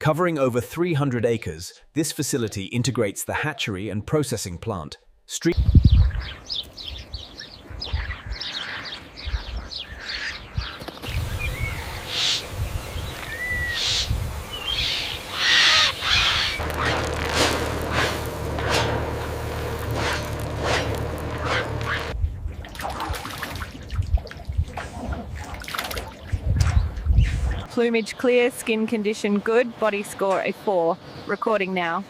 Covering over 300 acres, this facility integrates the hatchery and processing plant. Plumage clear, skin condition good, body score a 4. Recording now.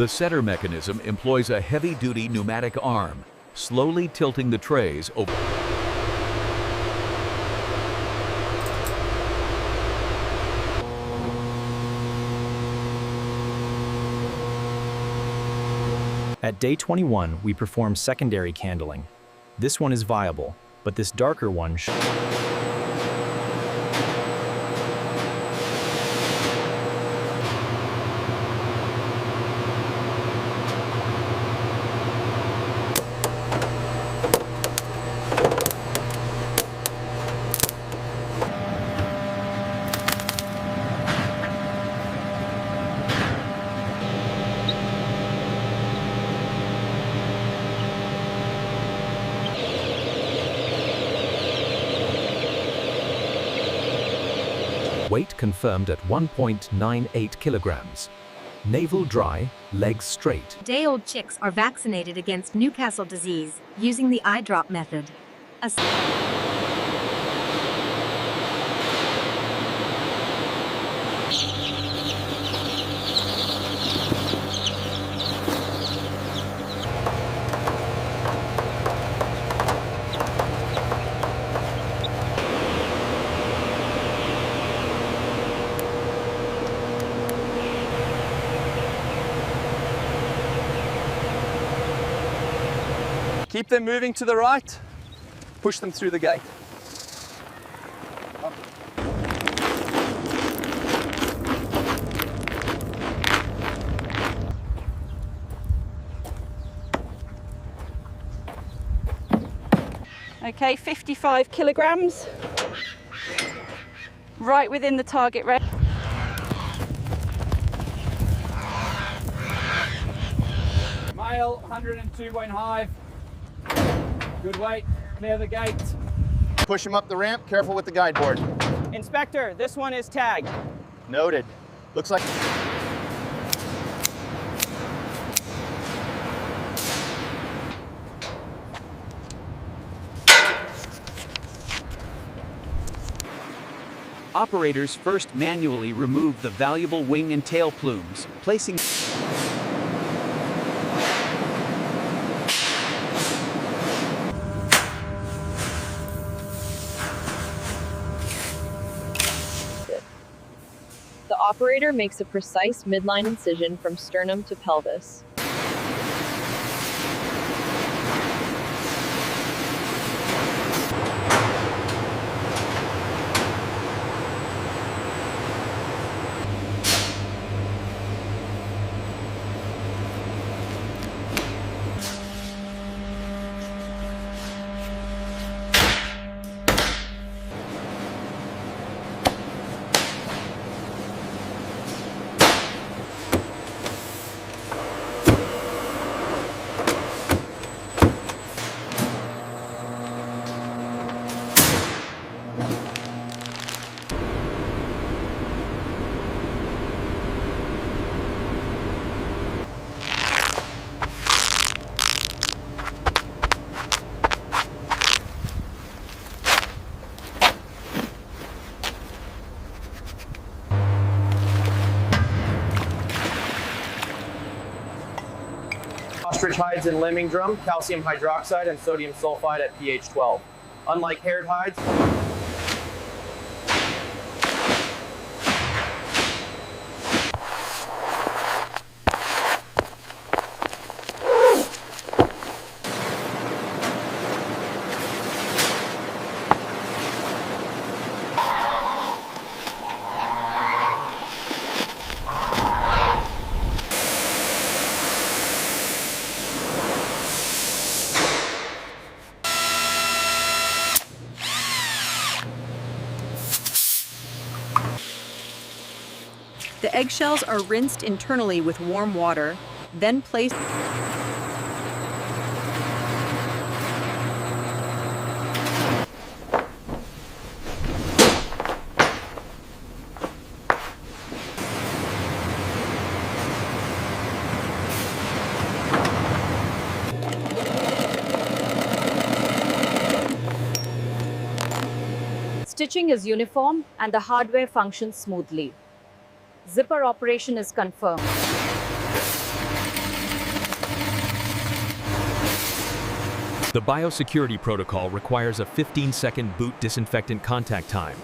The setter mechanism employs a heavy-duty pneumatic arm, slowly tilting the trays over. At day 21, we perform secondary candling. This one is viable, but this darker one Weight confirmed at 1.98 kilograms. Navel dry, legs straight. Day-old chicks are vaccinated against Newcastle disease using the eye drop method. Keep them moving to the right. Push them through the gate. Okay, 55 kilograms. Right within the target range. Male, 102.5. Good weight, clear the gate. Push him up the ramp, careful with the guide board. Inspector, this one is tagged. Noted. Looks like... Operators first manually remove the valuable wing and tail plumes, placing The operator makes a precise midline incision from sternum to pelvis. Ostrich hides in lemming drum, calcium hydroxide and sodium sulfide at pH 12. Unlike haired hides, The eggshells are rinsed internally with warm water, then placed. Stitching is uniform and the hardware functions smoothly. Zipper operation is confirmed. The biosecurity protocol requires a 15-second boot disinfectant contact time.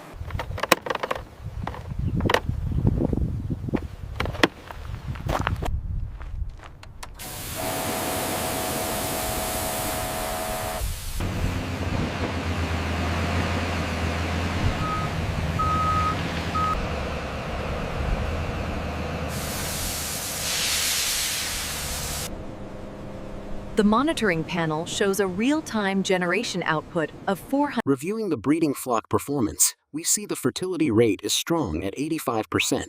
The monitoring panel shows a real-time generation output of 400. Reviewing the breeding flock performance, we see the fertility rate is strong at 85%.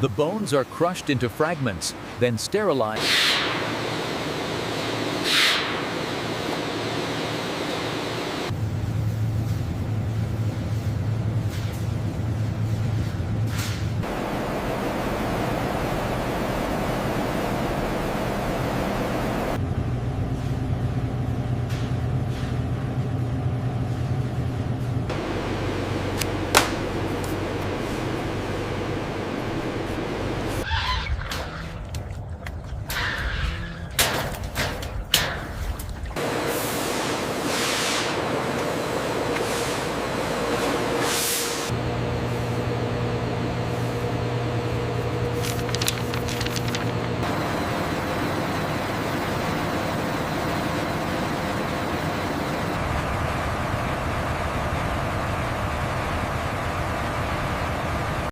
The bones are crushed into fragments, then sterilized.